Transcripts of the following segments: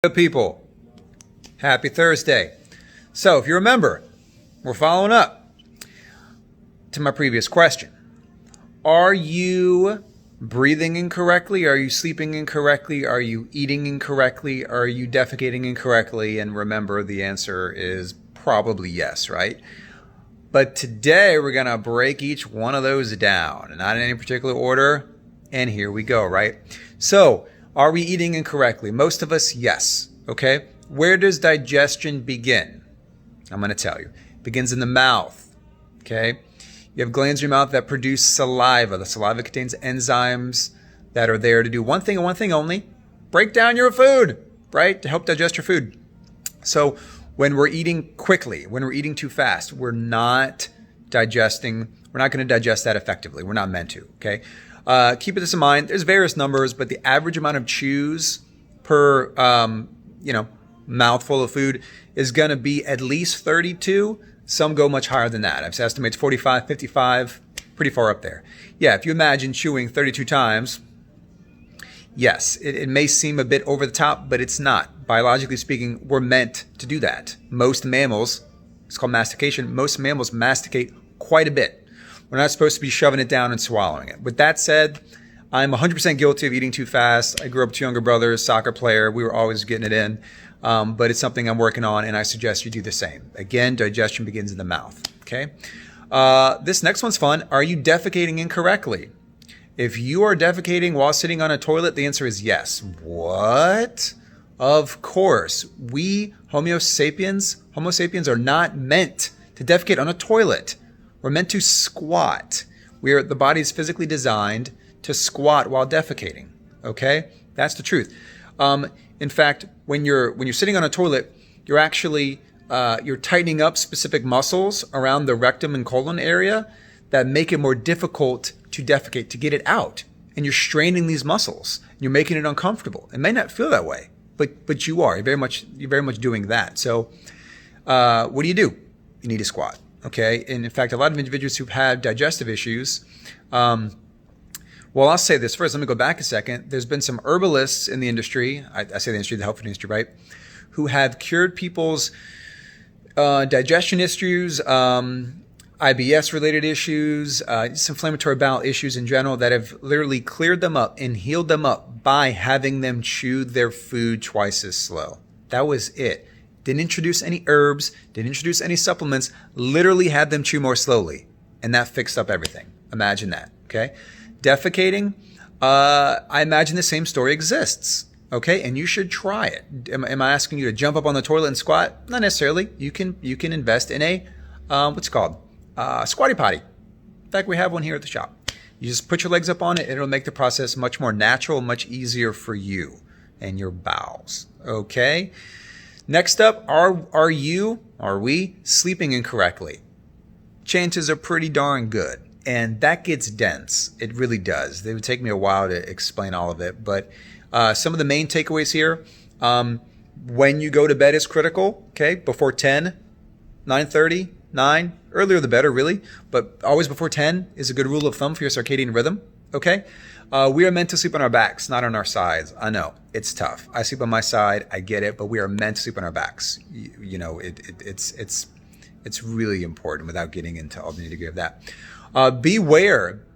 Good people, happy Thursday. So if you remember, we're following up to my previous question. Are you breathing incorrectly? Are you sleeping incorrectly? Are you eating incorrectly? Are you defecating incorrectly? And remember, the answer is probably yes, right? But today we're going to break each one of those down, not in any particular order. And here we go, right? So, are we eating incorrectly? Most of us, yes. Okay? Where does digestion begin? I'm going to tell you. It begins in the mouth. Okay? You have glands in your mouth that produce saliva. The saliva contains enzymes that are there to do one thing and one thing only: break down your food, right? To help digest your food. So when we're eating quickly, when we're eating too fast, we're not going to digest that effectively. We're not meant to, okay? Keep this in mind. There's various numbers, but the average amount of chews per, mouthful of food is going to be at least 32. Some go much higher than that. I've estimated 45, 55, pretty far up there. Yeah, if you imagine chewing 32 times, yes, it may seem a bit over the top, but it's not. Biologically speaking, we're meant to do that. Most mammals, it's called mastication, most mammals masticate quite a bit. We're not supposed to be shoving it down and swallowing it. With that said, I'm 100% guilty of eating too fast. I grew up with two younger brothers, soccer player. We were always getting it in. But it's something I'm working on, and I suggest you do the same. Again, digestion begins in the mouth. Okay. This next one's fun. Are you defecating incorrectly? If you are defecating while sitting on a toilet, the answer is yes. What? Of course. We, Homo sapiens are not meant to defecate on a toilet. We're meant to squat. The body is physically designed to squat while defecating. Okay? That's the truth. In fact, when you're sitting on a toilet, you're actually you're tightening up specific muscles around the rectum and colon area that make it more difficult to defecate, to get it out. And you're straining these muscles. You're making it uncomfortable. It may not feel that way, but you are. You're very much doing that. So what do? You need to squat. Okay? And in fact, a lot of individuals who've had digestive issues, well, I'll say this first. Let me go back a second. There's been some herbalists in the industry, I say the industry, the health food industry, right, who have cured people's digestion issues, IBS-related issues, inflammatory bowel issues in general, that have literally cleared them up and healed them up by having them chew their food twice as slow. That was it. Didn't introduce any herbs, didn't introduce any supplements, literally had them chew more slowly. And that fixed up everything. Imagine that, okay? Defecating, I imagine the same story exists, okay? And you should try it. Am I asking you to jump up on the toilet and squat? Not necessarily. You can invest in a, what's it called? Squatty potty. In fact, we have one here at the shop. You just put your legs up on it, and it'll make the process much more natural, much easier for you and your bowels, okay? Next up, are we sleeping incorrectly? Chances are pretty darn good. And that gets dense. It really does. It would take me a while to explain all of it. But some of the main takeaways here, when you go to bed is critical, okay? Before 10, 9:30, 9, earlier the better, really. But always before 10 is a good rule of thumb for your circadian rhythm, okay? We are meant to sleep on our backs, not on our sides. I know, it's tough. I sleep on my side, I get it, but we are meant to sleep on our backs. It's really important without getting into all the nitty-gritty of that.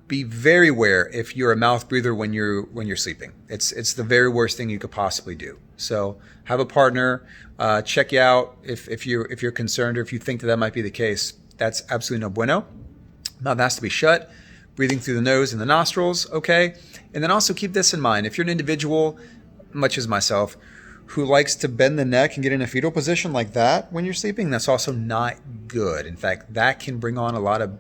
Be very aware if you're a mouth breather when you're sleeping. It's the very worst thing you could possibly do. So have a partner, check you out if you're concerned or if you think that might be the case. That's absolutely no bueno. Mouth has to be shut, breathing through the nose and the nostrils, okay? And then also keep this in mind. If you're an individual, much as myself, who likes to bend the neck and get in a fetal position like that when you're sleeping, that's also not good. In fact, that can bring on a lot of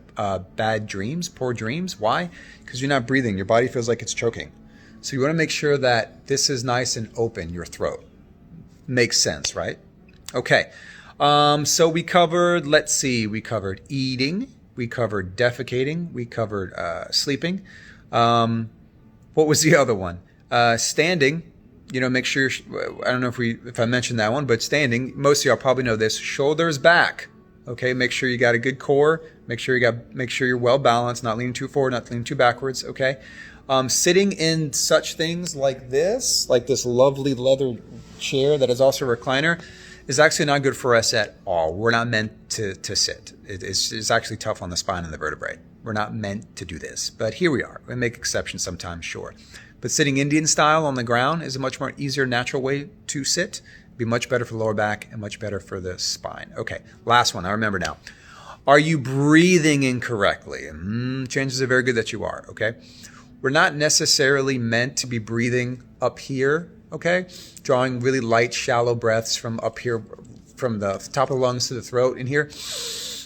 bad dreams, poor dreams. Why? Because you're not breathing. Your body feels like it's choking. So you want to make sure that this is nice and open, your throat. Makes sense, right? Okay. So we covered eating. We covered defecating. We covered sleeping. What was the other one? Standing. Make sure, I don't know if I mentioned that one, but standing, most of y'all probably know this, shoulders back. Okay, make sure you got a good core. Make sure you're well balanced, not leaning too forward, not leaning too backwards. Okay, Sitting in such things like this lovely leather chair that is also a recliner, is actually not good for us at all. We're not meant to sit. It's actually tough on the spine and the vertebrae. We're not meant to do this. But here we are. We make exceptions sometimes, sure. But sitting Indian style on the ground is a much more easier, natural way to sit. Be much better for the lower back and much better for the spine. Okay, last one. I remember now. Are you breathing incorrectly? Chances are very good that you are, okay? We're not necessarily meant to be breathing up here, okay? Drawing really light, shallow breaths from up here, from the top of the lungs to the throat in here,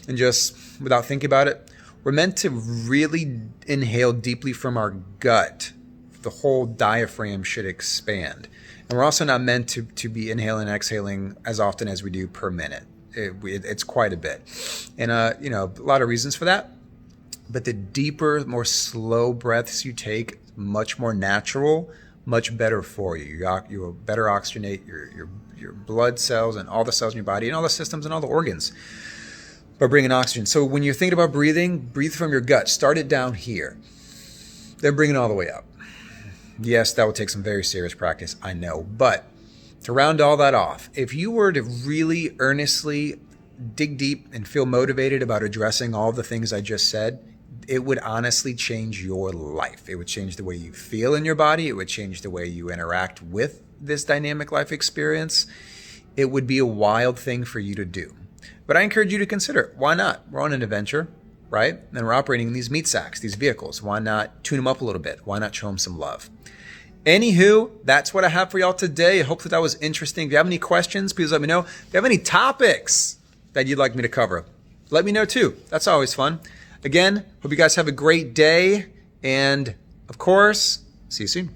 and just without thinking about it. We're meant to really inhale deeply from our gut. The whole diaphragm should expand. And we're also not meant to be inhaling and exhaling as often as we do per minute. It's quite a bit. And, a lot of reasons for that. But the deeper, more slow breaths you take, much more natural, much better for you. You will better oxygenate your blood cells and all the cells in your body and all the systems and all the organs by bringing oxygen. So when you're thinking about breathing, breathe from your gut. Start it down here. Then bring it all the way up. Yes, that will take some very serious practice, I know. But to round all that off, if you were to really earnestly dig deep and feel motivated about addressing all the things I just said, it would honestly change your life. It would change the way you feel in your body. It would change the way you interact with this dynamic life experience. It would be a wild thing for you to do. But I encourage you to consider it. Why not? We're on an adventure, right? And we're operating in these meat sacks, these vehicles. Why not tune them up a little bit? Why not show them some love? Anywho, that's what I have for y'all today. I hope that was interesting. If you have any questions, please let me know. If you have any topics that you'd like me to cover, let me know too. That's always fun. Again, hope you guys have a great day. And of course, see you soon.